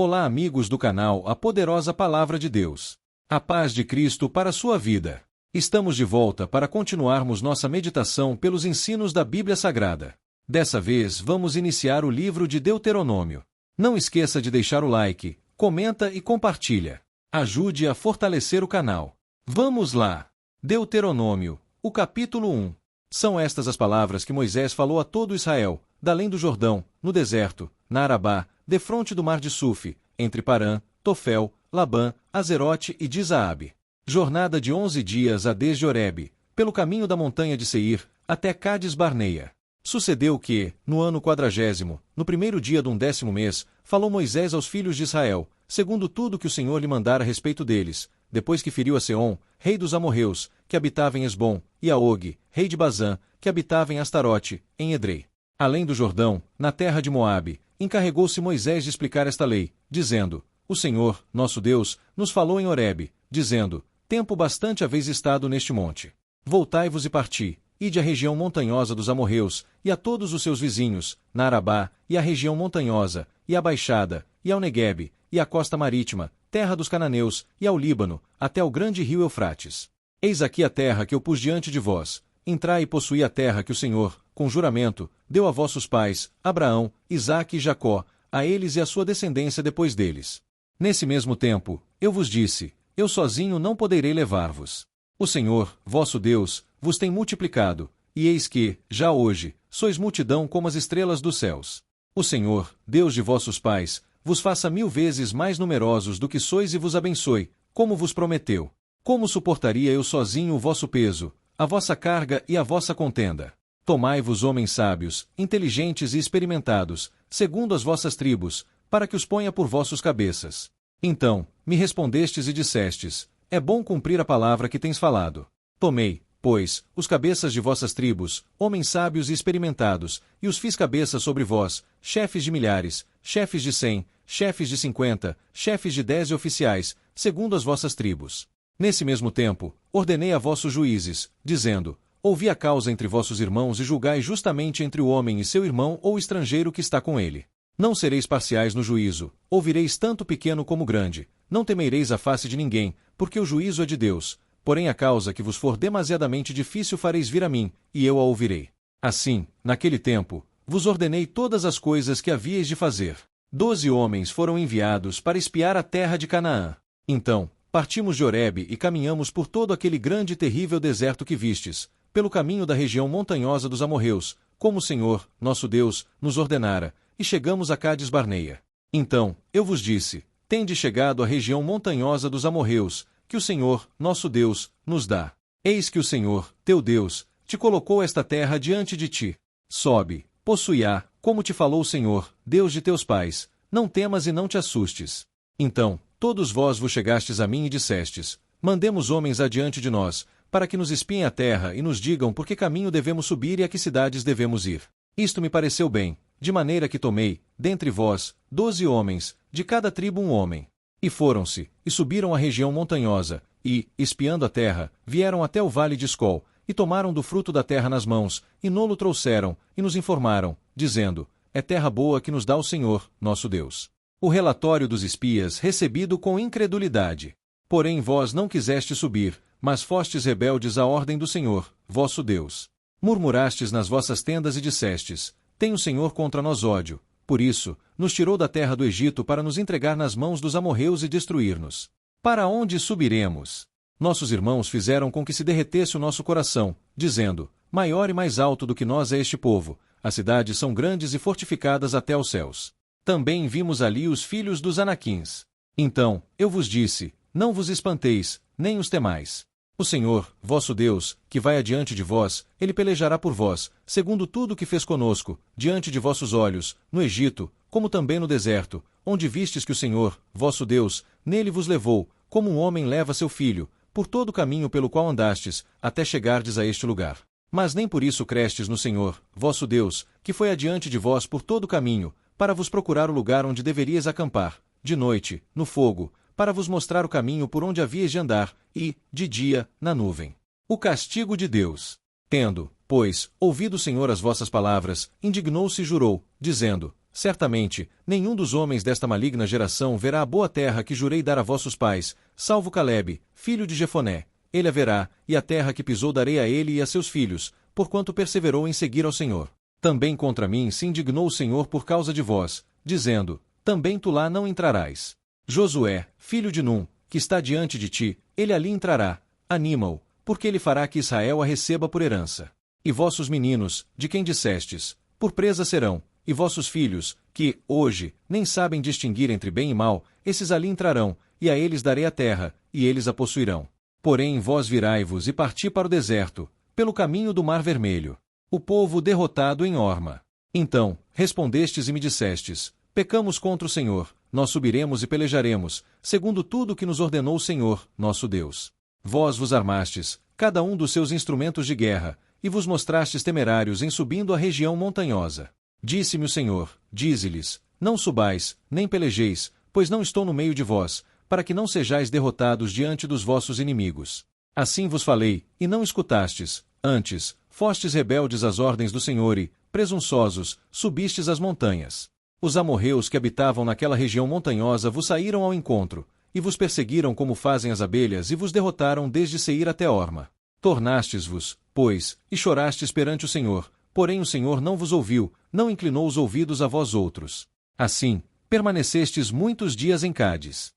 Olá, amigos do canal A Poderosa Palavra de Deus. A paz de Cristo para a sua vida. Estamos de volta para continuarmos nossa meditação pelos ensinos da Bíblia Sagrada. Dessa vez vamos iniciar o livro de Deuteronômio. Não esqueça de deixar o like, comenta e compartilha. Ajude a fortalecer o canal. Vamos lá! Deuteronômio, o capítulo 1. São estas as palavras que Moisés falou a todo Israel, da além do Jordão, no deserto, na Arabá, defronte do mar de Suf, entre Parã, Tofel, Labã, Azerote e Dizaabe. Jornada de 11 dias a desde Horebe, pelo caminho da montanha de Seir, até Cádiz Barneia. Sucedeu que, no ano 40º, no primeiro dia do 10º mês, falou Moisés aos filhos de Israel, segundo tudo que o Senhor lhe mandara a respeito deles, depois que feriu a Seom, rei dos amorreus, que habitava em Esbom, e a Og, rei de Bazã, que habitava em Astarote, em Edrei. Além do Jordão, na terra de Moabe, encarregou-se Moisés de explicar esta lei, dizendo: O Senhor, nosso Deus, nos falou em Horebe, dizendo: Tempo bastante haveis estado neste monte. Voltai-vos e parti, ide à região montanhosa dos amorreus, e a todos os seus vizinhos, na Arabá, e à região montanhosa, e à baixada, e ao Neguebe, e à costa marítima, terra dos cananeus, e ao Líbano, até o grande rio Eufrates. Eis aqui a terra que eu pus diante de vós. Entrai e possuí a terra que o Senhor, com juramento, deu a vossos pais, Abraão, Isaque e Jacó, a eles e à sua descendência depois deles. Nesse mesmo tempo, eu vos disse: Eu sozinho não poderei levar-vos. O Senhor, vosso Deus, vos tem multiplicado, e eis que, já hoje, sois multidão como as estrelas dos céus. O Senhor, Deus de vossos pais, vos faça 1000 vezes mais numerosos do que sois e vos abençoe, como vos prometeu. Como suportaria eu sozinho o vosso peso, a vossa carga e a vossa contenda? Tomai-vos homens sábios, inteligentes e experimentados, segundo as vossas tribos, para que os ponha por vossos cabeças. Então, me respondestes e dissestes: É bom cumprir a palavra que tens falado. Tomei, pois, os cabeças de vossas tribos, homens sábios e experimentados, e os fiz cabeça sobre vós, chefes de milhares, chefes de 100, chefes de 50, chefes de 10 e oficiais, segundo as vossas tribos. Nesse mesmo tempo, ordenei a vossos juízes, dizendo: Ouvi a causa entre vossos irmãos e julgai justamente entre o homem e seu irmão ou o estrangeiro que está com ele. Não sereis parciais no juízo, ouvireis tanto pequeno como grande, não temereis a face de ninguém, porque o juízo é de Deus, porém a causa que vos for demasiadamente difícil fareis vir a mim, e eu a ouvirei. Assim, naquele tempo, vos ordenei todas as coisas que havíeis de fazer. 12 homens foram enviados para espiar a terra de Canaã. Então, partimos de Horebe e caminhamos por todo aquele grande e terrível deserto que vistes, pelo caminho da região montanhosa dos amorreus, como o Senhor, nosso Deus, nos ordenara, e chegamos a Cádiz Barneia. Então, eu vos disse: Tende chegado à região montanhosa dos amorreus, que o Senhor, nosso Deus, nos dá. Eis que o Senhor, teu Deus, te colocou esta terra diante de ti. Sobe, possui-a, como te falou o Senhor, Deus de teus pais, não temas e não te assustes. Então, todos vós vos chegastes a mim e dissestes: Mandemos homens adiante de nós, para que nos espiem a terra e nos digam por que caminho devemos subir e a que cidades devemos ir. Isto me pareceu bem, de maneira que tomei, dentre vós, 12 homens, de cada tribo um homem. E foram-se, e subiram a região montanhosa, e, espiando a terra, vieram até o vale de Escol, e tomaram do fruto da terra nas mãos, e nolo trouxeram, e nos informaram, dizendo: É terra boa que nos dá o Senhor, nosso Deus. O relatório dos espias recebido com incredulidade. Porém vós não quisestes subir, mas fostes rebeldes à ordem do Senhor, vosso Deus. Murmurastes nas vossas tendas e dissestes: Tem o Senhor contra nós ódio. Por isso, nos tirou da terra do Egito para nos entregar nas mãos dos amorreus e destruir-nos. Para onde subiremos? Nossos irmãos fizeram com que se derretesse o nosso coração, dizendo: Maior e mais alto do que nós é este povo, as cidades são grandes e fortificadas até aos céus. Também vimos ali os filhos dos Anaquins. Então, eu vos disse: Não vos espanteis, nem os temais. O Senhor, vosso Deus, que vai adiante de vós, ele pelejará por vós, segundo tudo o que fez conosco, diante de vossos olhos, no Egito, como também no deserto, onde vistes que o Senhor, vosso Deus, nele vos levou, como um homem leva seu filho, por todo o caminho pelo qual andastes, até chegardes a este lugar. Mas nem por isso crestes no Senhor, vosso Deus, que foi adiante de vós por todo o caminho, para vos procurar o lugar onde deveríeis acampar, de noite, no fogo, para vos mostrar o caminho por onde havíeis de andar, e, de dia, na nuvem. O castigo de Deus. Tendo, pois, ouvido o Senhor as vossas palavras, indignou-se e jurou, dizendo: certamente, nenhum dos homens desta maligna geração verá a boa terra que jurei dar a vossos pais, salvo Calebe, filho de Jefoné. Ele a verá, e a terra que pisou darei a ele e a seus filhos, porquanto perseverou em seguir ao Senhor. Também contra mim se indignou o Senhor por causa de vós, dizendo, também tu lá não entrarás. Josué, filho de Num, que está diante de ti, ele ali entrará, anima-o, porque ele fará que Israel a receba por herança. E vossos meninos, de quem dissestes, por presa serão, e vossos filhos, que, hoje, nem sabem distinguir entre bem e mal, esses ali entrarão, e a eles darei a terra, e eles a possuirão. Porém vós virai-vos e parti para o deserto, pelo caminho do Mar Vermelho. O povo derrotado em Horma. Então, respondestes e me dissestes, pecamos contra o Senhor, nós subiremos e pelejaremos, segundo tudo o que nos ordenou o Senhor, nosso Deus. Vós vos armastes, cada um dos seus instrumentos de guerra, e vos mostrastes temerários em subindo a região montanhosa. Disse-me o Senhor, dize-lhes, não subais, nem pelejeis, pois não estou no meio de vós, para que não sejais derrotados diante dos vossos inimigos. Assim vos falei, e não escutastes, antes, fostes rebeldes às ordens do Senhor e, presunçosos, subistes as montanhas. Os amorreus que habitavam naquela região montanhosa vos saíram ao encontro, e vos perseguiram como fazem as abelhas e vos derrotaram desde Seir até Horma. Tornastes-vos, pois, e chorastes perante o Senhor, porém o Senhor não vos ouviu, não inclinou os ouvidos a vós outros. Assim, permanecestes muitos dias em Cádiz.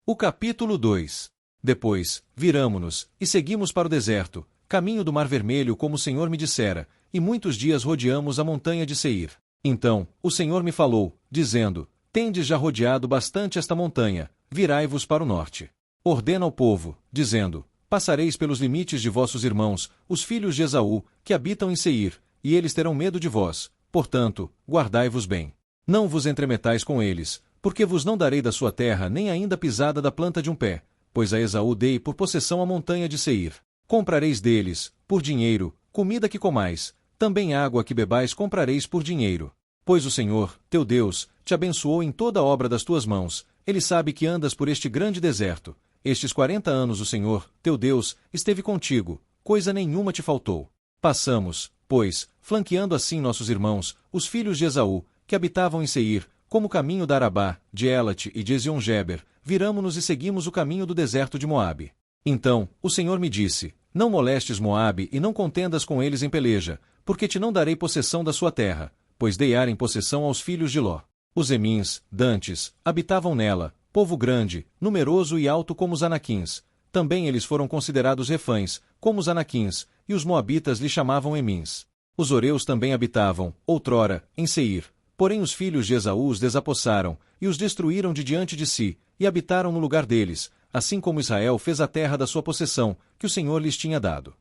O capítulo 2. Depois, viramo-nos, e seguimos para o deserto, caminho do Mar Vermelho como o Senhor me dissera, e muitos dias rodeamos a montanha de Seir. Então, o Senhor me falou, dizendo, tendes já rodeado bastante esta montanha, virai-vos para o norte. Ordena ao povo, dizendo, passareis pelos limites de vossos irmãos, os filhos de Esaú, que habitam em Seir, e eles terão medo de vós, portanto, guardai-vos bem. Não vos entremetais com eles, porque vos não darei da sua terra nem ainda pisada da planta de um pé, pois a Esaú dei por possessão a montanha de Seir. Comprareis deles, por dinheiro, comida que comais, também água que bebais comprareis por dinheiro. Pois o Senhor, teu Deus, te abençoou em toda a obra das tuas mãos, ele sabe que andas por este grande deserto. Estes 40 anos o Senhor, teu Deus, esteve contigo, coisa nenhuma te faltou. Passamos, pois, flanqueando assim nossos irmãos, os filhos de Esaú, que habitavam em Seir, como o caminho da Arabá, de Elate e de Ezion-Geber, viramo-nos e seguimos o caminho do deserto de Moabe. Então, o Senhor me disse, não molestes Moabe e não contendas com eles em peleja, porque te não darei possessão da sua terra, pois dei ar em possessão aos filhos de Ló. Os Emins, dantes, habitavam nela, povo grande, numeroso e alto como os Anaquins. Também eles foram considerados refães, como os Anaquins, e os Moabitas lhe chamavam Emins. Os Oreus também habitavam, outrora, em Seir. Porém os filhos de Esaú os desapossaram, e os destruíram de diante de si, e habitaram no lugar deles, assim como Israel fez a terra da sua possessão, que o Senhor lhes tinha dado.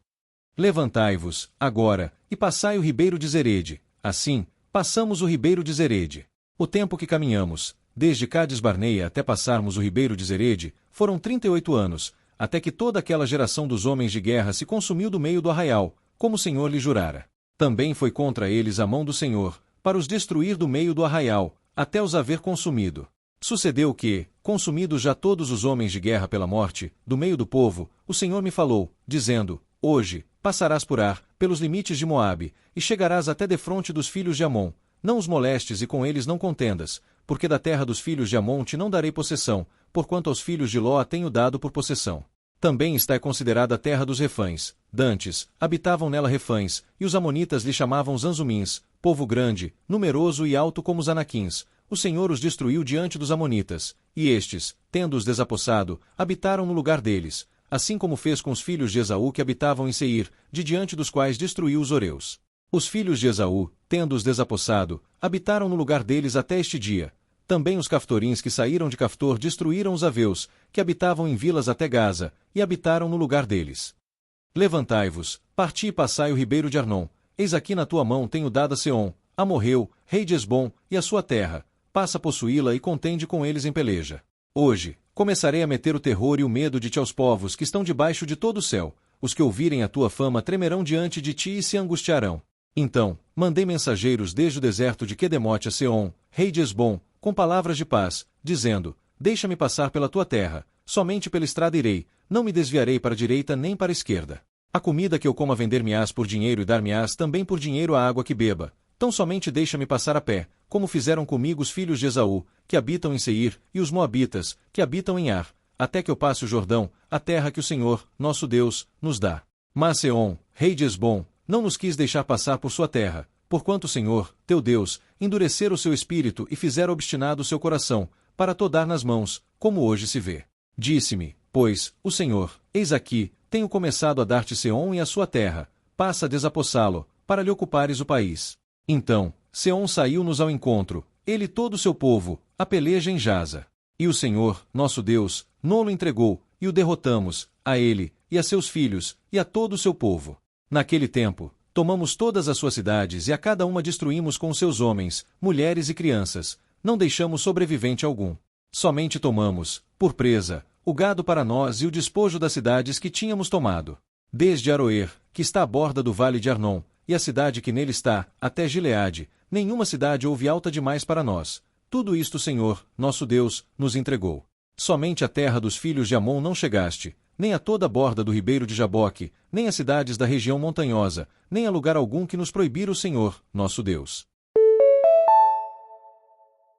Levantai-vos, agora, e passai o ribeiro de Zerede. Assim, passamos o ribeiro de Zerede. O tempo que caminhamos, desde Cádiz Barneia até passarmos o ribeiro de Zerede, foram 38 anos, até que toda aquela geração dos homens de guerra se consumiu do meio do arraial, como o Senhor lhe jurara. Também foi contra eles a mão do Senhor, para os destruir do meio do arraial, até os haver consumido. Sucedeu que, consumidos já todos os homens de guerra pela morte, do meio do povo, o Senhor me falou, dizendo, hoje, passarás por Ar, pelos limites de Moabe, e chegarás até defronte dos filhos de Amon. Não os molestes e com eles não contendas, porque da terra dos filhos de Amon te não darei possessão, porquanto aos filhos de Ló a tenho dado por possessão. Também está considerada a terra dos refães. Dantes, habitavam nela refães, e os amonitas lhe chamavam Zanzumins, povo grande, numeroso e alto como os Anaquins. O Senhor os destruiu diante dos amonitas, e estes, tendo-os desapossado, habitaram no lugar deles, assim como fez com os filhos de Esaú que habitavam em Seir, de diante dos quais destruiu os Oreus. Os filhos de Esaú, tendo-os desapossado, habitaram no lugar deles até este dia. Também os caftorins que saíram de Caftor destruíram os aveus, que habitavam em vilas até Gaza, e habitaram no lugar deles. Levantai-vos, parti e passai o ribeiro de Arnon. Eis aqui na tua mão tenho dado a Seom, amorreu, rei de Esbom, e a sua terra. Passa a possuí-la e contende com eles em peleja. Hoje, começarei a meter o terror e o medo de ti aos povos que estão debaixo de todo o céu. Os que ouvirem a tua fama tremerão diante de ti e se angustiarão. Então, mandei mensageiros desde o deserto de Quedemote a Seom, rei de Esbom, com palavras de paz, dizendo, deixa-me passar pela tua terra, somente pela estrada irei, não me desviarei para a direita nem para a esquerda. A comida que eu coma vender-me-ás por dinheiro e dar-me-ás também por dinheiro a água que beba. tão somente deixa-me passar a pé, como fizeram comigo os filhos de Esaú, que habitam em Seir, e os moabitas, que habitam em Ar, até que eu passe o Jordão, a terra que o Senhor, nosso Deus, nos dá. Mas Seom, rei de Hesbom, não nos quis deixar passar por sua terra, porquanto o Senhor, teu Deus, endurecera o seu espírito e fizera obstinado o seu coração, para todar nas mãos, como hoje se vê. Disse-me, pois, o Senhor, eis aqui, tenho começado a dar-te Seom e a sua terra, passa a desapossá-lo, para lhe ocupares o país. Então, Seom saiu-nos ao encontro, ele e todo o seu povo, a peleja em Jaza. E o Senhor, nosso Deus, no-lo entregou, e o derrotamos, a ele, e a seus filhos, e a todo o seu povo. Naquele tempo, tomamos todas as suas cidades e a cada uma destruímos com seus homens, mulheres e crianças, não deixamos sobrevivente algum. Somente tomamos, por presa, o gado para nós e o despojo das cidades que tínhamos tomado. Desde Aroer, que está à borda do vale de Arnon, e a cidade que nele está, até Gileade, nenhuma cidade houve alta demais para nós. Tudo isto o Senhor, nosso Deus, nos entregou. Somente a terra dos filhos de Amon não chegaste, nem a toda a borda do ribeiro de Jaboque, nem as cidades da região montanhosa, nem a lugar algum que nos proibira o Senhor, nosso Deus.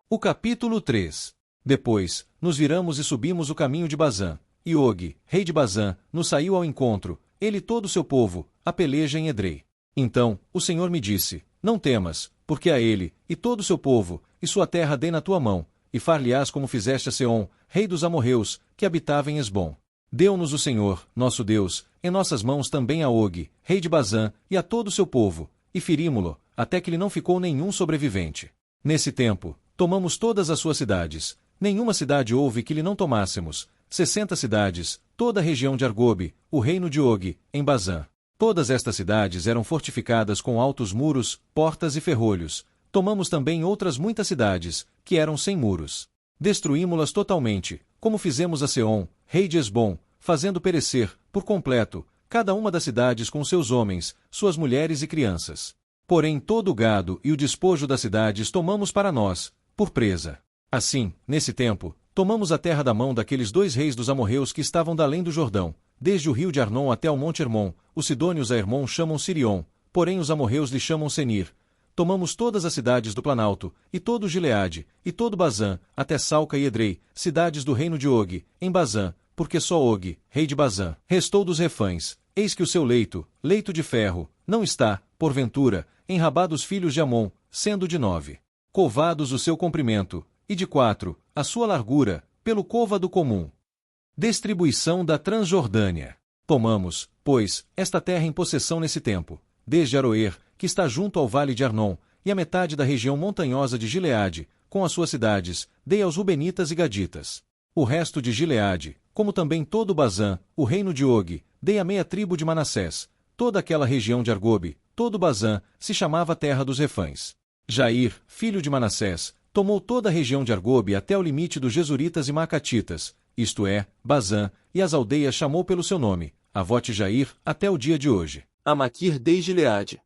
O capítulo 3. Depois, nos viramos e subimos o caminho de Bazã, e Og, rei de Bazã, nos saiu ao encontro, ele e todo o seu povo, a peleja em Edrei. Então, o Senhor me disse, não temas, porque a ele, e todo o seu povo, e sua terra dei na tua mão, e far-lhe-ás como fizeste a Seom, rei dos amorreus, que habitava em Hesbom. Deu-nos o Senhor, nosso Deus, em nossas mãos também a Og, rei de Bazã, e a todo o seu povo, e ferímo-lo, até que lhe não ficou nenhum sobrevivente. Nesse tempo, tomamos todas as suas cidades, nenhuma cidade houve que lhe não tomássemos, 60 cidades, toda a região de Argobe, o reino de Og, em Bazã. Todas estas cidades eram fortificadas com altos muros, portas e ferrolhos. Tomamos também outras muitas cidades, que eram sem muros. Destruímo-las totalmente, como fizemos a Seom, rei de Hesbom, fazendo perecer, por completo, cada uma das cidades com seus homens, suas mulheres e crianças. Porém todo o gado e o despojo das cidades tomamos para nós, por presa. Assim, nesse tempo, tomamos a terra da mão daqueles 2 reis dos amorreus que estavam da além do Jordão, desde o rio de Arnon até o monte Hermon. Os sidônios a Hermon chamam Sirion, porém os amorreus lhe chamam Senir. Tomamos todas as cidades do Planalto, e todo o Gileade, e todo Bazã, até Salca e Edrei, cidades do reino de Og, em Bazã, porque só Og, rei de Bazã, restou dos refães. Eis que o seu leito, leito de ferro, não está, porventura, em Rabá dos filhos de Amon, sendo de 9 covados o seu comprimento, e de 4 a sua largura, pelo côvado comum. Distribuição da Transjordânia. Tomamos, pois, esta terra em possessão nesse tempo, desde Aroer, que está junto ao vale de Arnon, e a metade da região montanhosa de Gileade, com as suas cidades, dei aos Rubenitas e Gaditas. O resto de Gileade, como também todo o Bazã, o reino de Og, dei a meia tribo de Manassés. Toda aquela região de Argobe, todo o Bazã, se chamava terra dos refães. Jair, filho de Manassés, tomou toda a região de Argobe até o limite dos Gesuritas e Macatitas, isto é, Bazã, e as aldeias chamou pelo seu nome, Avote Jair, até o dia de hoje. A Maquir dei Gileade.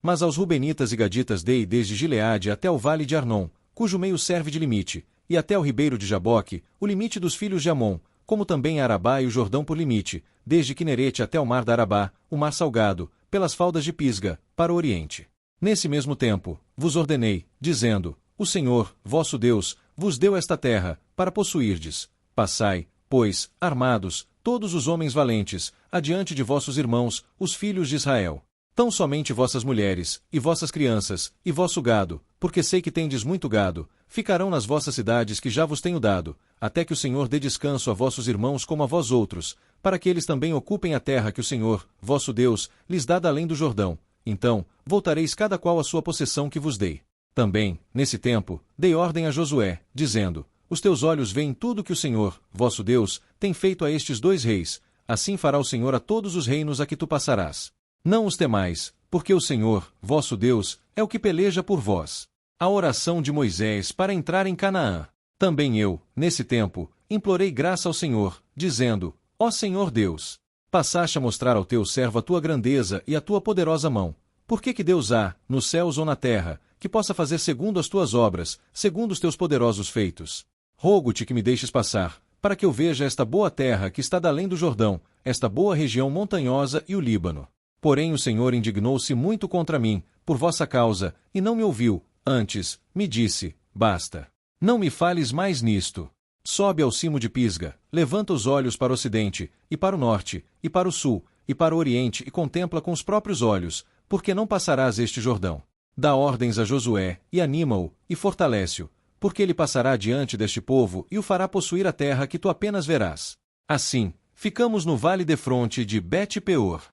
Mas aos Rubenitas e Gaditas dei desde Gileade até o vale de Arnon, cujo meio serve de limite, e até o ribeiro de Jaboque, o limite dos filhos de Amon, como também a Arabá e o Jordão por limite, desde Quinerete até o mar da Arabá, o mar salgado, pelas faldas de Pisga, para o oriente. Nesse mesmo tempo, vos ordenei, dizendo, o Senhor, vosso Deus, vos deu esta terra, para possuirdes. Passai, pois, armados, todos os homens valentes, adiante de vossos irmãos, os filhos de Israel. Tão somente vossas mulheres, e vossas crianças, e vosso gado, porque sei que tendes muito gado, ficarão nas vossas cidades que já vos tenho dado, até que o Senhor dê descanso a vossos irmãos como a vós outros, para que eles também ocupem a terra que o Senhor, vosso Deus, lhes dá da além do Jordão. Então, voltareis cada qual à sua possessão que vos dei. Também, nesse tempo, dei ordem a Josué, dizendo, os teus olhos veem tudo que o Senhor, vosso Deus, tem feito a estes 2 reis, assim fará o Senhor a todos os reinos a que tu passarás. Não os temais, porque o Senhor, vosso Deus, é o que peleja por vós. A oração de Moisés para entrar em Canaã. Também eu, nesse tempo, implorei graça ao Senhor, dizendo, ó Senhor Deus, passaste a mostrar ao teu servo a tua grandeza e a tua poderosa mão. Por que Deus há, nos céus ou na terra, que possa fazer segundo as tuas obras, segundo os teus poderosos feitos? Rogo-te que me deixes passar, para que eu veja esta boa terra que está da além do Jordão, esta boa região montanhosa e o Líbano. Porém o Senhor indignou-se muito contra mim, por vossa causa, e não me ouviu, antes, me disse, basta. Não me fales mais nisto. Sobe ao cimo de Pisga, levanta os olhos para o ocidente, e para o norte, e para o sul, e para o oriente, e contempla com os próprios olhos, porque não passarás este Jordão. Dá ordens a Josué, e anima-o, e fortalece-o, porque ele passará diante deste povo e o fará possuir a terra que tu apenas verás. Assim, ficamos no vale defronte de Bet-peor.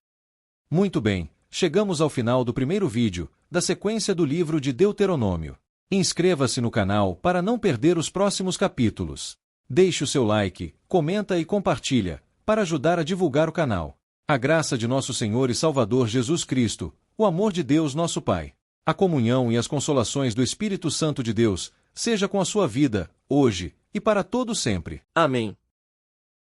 Muito bem, chegamos ao final do primeiro vídeo, da sequência do livro de Deuteronômio. Inscreva-se no canal para não perder os próximos capítulos. Deixe o seu like, comenta e compartilha, para ajudar a divulgar o canal. A graça de nosso Senhor e Salvador Jesus Cristo, o amor de Deus nosso Pai, a comunhão e as consolações do Espírito Santo de Deus, seja com a sua vida, hoje, e para todo sempre. Amém.